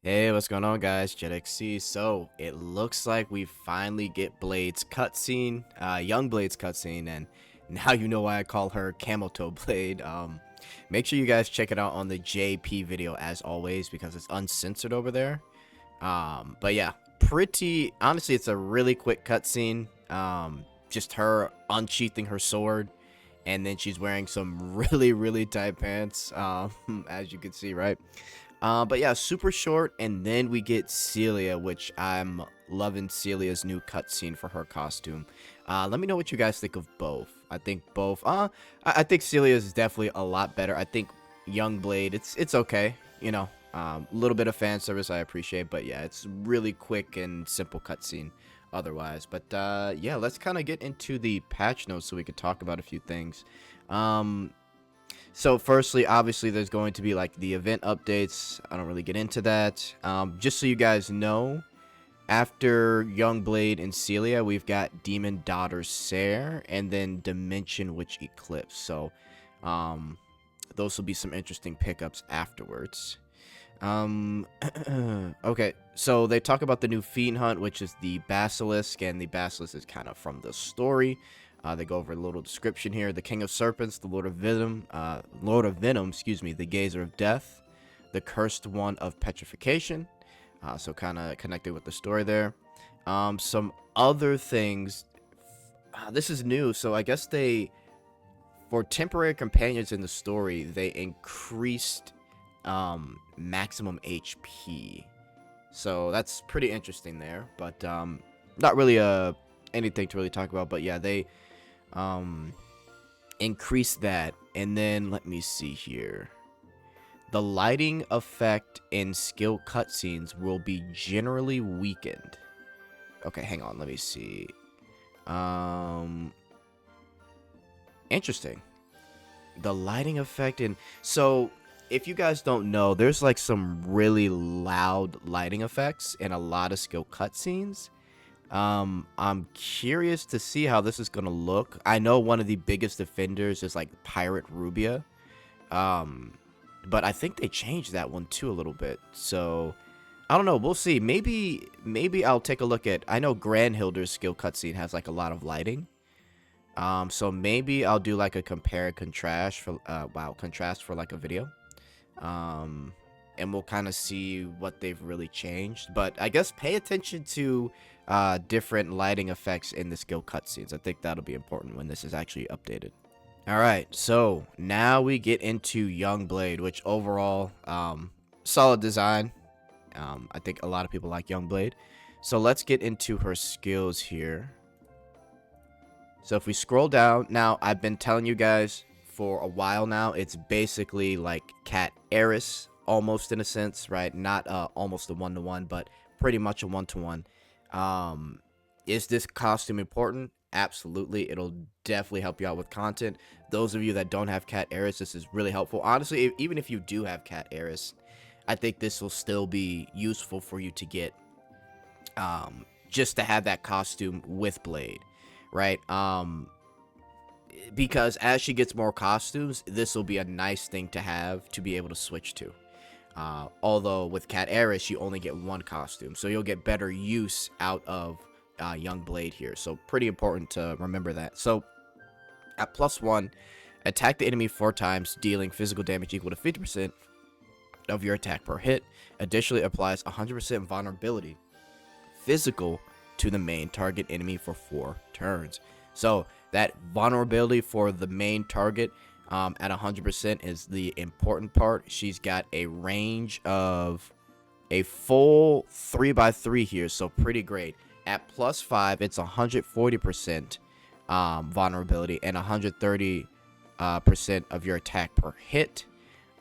Hey, what's going on, guys? Jetxc. So it looks like we finally get Blade's cutscene, young Blade's cutscene, and now you know why I call her Camel Toe Blade. Make sure you guys check it out on the JP video as always because it's uncensored over there. But yeah, pretty honestly, it's a really quick cutscene. Just her unsheathing her sword, and then she's wearing some really tight pants. As you can see, right? But yeah, super short, and then we get Celia, which I'm loving Celia's new cutscene for her costume. Let me know what you guys think of both. I think both. I think Celia is definitely a lot better. I think Young Blade, it's okay. You know, a little bit of fan service I appreciate, but yeah, it's really quick and simple cutscene. Otherwise, but yeah, let's kind of get into the patch notes so we could talk about a few things. So firstly, obviously, there's going to be like the event updates. I don't really get into that. Just so you guys know, after Youngblade and Celia, we've got Demon Daughter Sare and then Dimension Witch Eclipse. So those will be some interesting pickups afterwards. Okay, so they talk about the new Fiend Hunt, which is the Basilisk, and the Basilisk is kind of from the story. They go over a little description here. The King of Serpents, the Lord of Venom, excuse me, the Gazer of Death, the Cursed One of Petrification. So kind of connected with the story there. Some other things. This is new, so I guess for temporary companions in the story, they increased maximum HP. So that's pretty interesting there, but not really anything to really talk about. But yeah, they increase that. And then let me see here, the lighting effect in skill cutscenes will be generally weakened. Okay, hang on, let me see. Interesting, the lighting effect in, so if you guys don't know, there's like some really loud lighting effects in a lot of skill cutscenes. I'm curious to see how this is gonna look. I know one of the biggest offenders is like Pirate Rubia, but I think they changed that one too a little bit. So I don't know. We'll see. Maybe I'll take a look at. I know Grandhilder's skill cutscene has like a lot of lighting. So maybe I'll do like a compare and contrast for contrast for like a video. And we'll kind of see what they've really changed. But I guess pay attention to different lighting effects in the skill cutscenes. I think that'll be important when this is actually updated. Alright, so now we get into Young Blade, which overall, solid design. I think a lot of people like Young Blade. So let's get into her skills here. So if we scroll down, now I've been telling you guys for a while now, it's basically like Cat Eris, almost in a sense, right? Not almost a one-to-one, but pretty much a one-to-one. Is this costume important? Absolutely. It'll definitely help you out with content. Those of you that don't have Cat Eris, this is really helpful. Honestly, even if you do have Cat Eris, I think this will still be useful for you to get, just to have that costume with Blade, right? Because as she gets more costumes, this will be a nice thing to have to be able to switch to. Although with Cat Eris, you only get one costume, so you'll get better use out of Young Blade here. So pretty important to remember that. So at +1, attack the enemy 4 times, dealing physical damage equal to 50% of your attack per hit. Additionally, applies 100% vulnerability physical to the main target enemy for 4 turns. So that vulnerability for the main target at 100% is the important part. She's got a range of a full 3x3 here, so pretty great. At +5, it's 140% vulnerability and 130% of your attack per hit.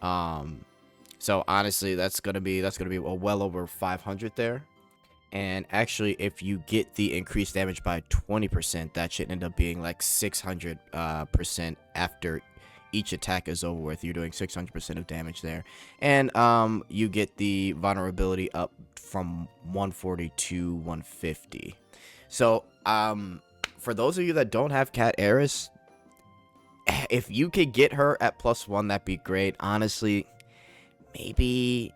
So honestly, that's gonna be well over 500 there. And actually, if you get the increased damage by 20%, that should end up being like 600% after each attack is over with. You're doing 600% of damage there. And you get the vulnerability up from 140 to 150. So for those of you that don't have Cat Eris, if you could get her at +1, that'd be great. Honestly, maybe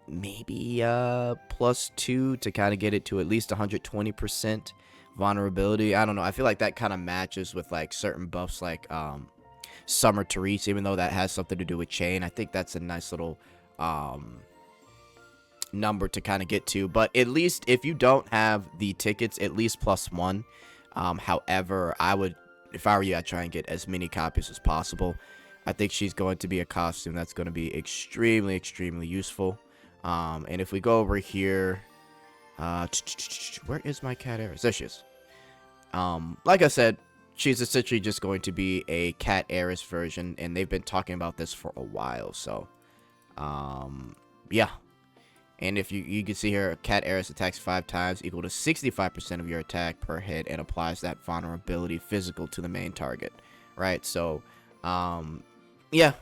maybe +2 to kind of get it to at least 120% vulnerability. I don't know. I feel like that kind of matches with like certain buffs like Summer Therese, even though that has something to do with chain. I think that's a nice little number to kind of get to. But at least if you don't have the tickets, at least +1. However, I would, if I were you, I'd try and get as many copies as possible. I think she's going to be a costume that's going to be extremely, extremely useful. And if we go over here, where is my cat Aris? There she is. Like I said, she's essentially just going to be a cat Aris version, and they've been talking about this for a while. So, yeah. And if you can see here, cat Aris attacks 5 times, equal to 65% of your attack per hit, and applies that vulnerability physical to the main target, right? So, yeah,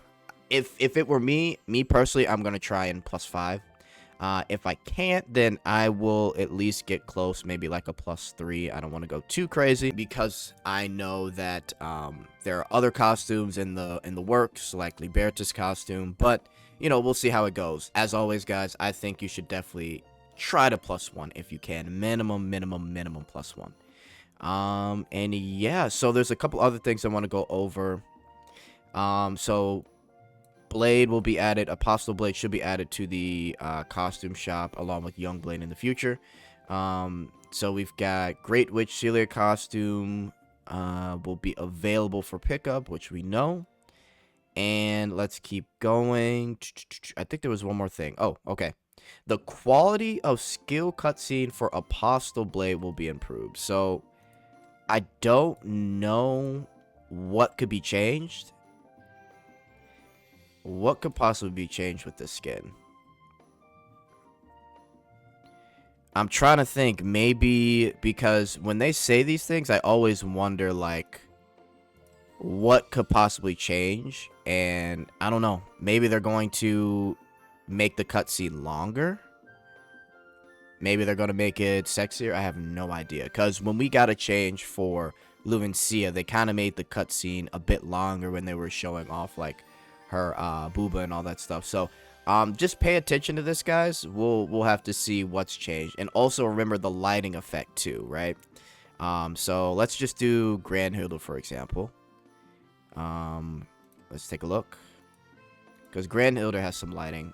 if it were me personally, I'm gonna try and +5. If I can't, then I will at least get close, maybe like a +3. I don't want to go too crazy because I know that there are other costumes in the works, like Liberta's costume, but you know, we'll see how it goes. As always, guys, I think you should definitely try to +1 if you can. Minimum +1. And yeah, so there's a couple other things I want to go over. So Blade will be added. Apostle Blade should be added to the costume shop along with Young Blade in the future. So we've got Great Witch Celia costume will be available for pickup, which we know. And let's keep going. I think there was one more thing. Oh, okay. The quality of skill cutscene for Apostle Blade will be improved. So I don't know what could be changed. What could possibly be changed with this skin? I'm trying to think. Maybe because when they say these things, I always wonder, like, what could possibly change? And I don't know. Maybe they're going to make the cutscene longer. Maybe they're going to make it sexier. I have no idea. Because when we got a change for Luvencia, they kind of made the cutscene a bit longer when they were showing off, like, her booba and all that stuff. So just pay attention to this, guys. We'll have to see what's changed. And also remember the lighting effect too, right? So let's just do Grand Hilda, for example. Let's take a look, because Grand Hilda has some lighting.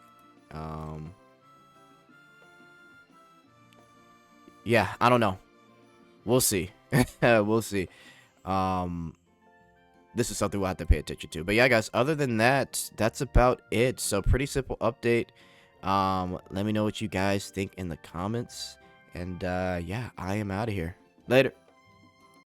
Yeah, I don't know. We'll see. We'll see. This is something we'll have to pay attention to. But yeah, guys, other than that, that's about it. So pretty simple update. Let me know what you guys think in the comments. And yeah, I am out of here. Later.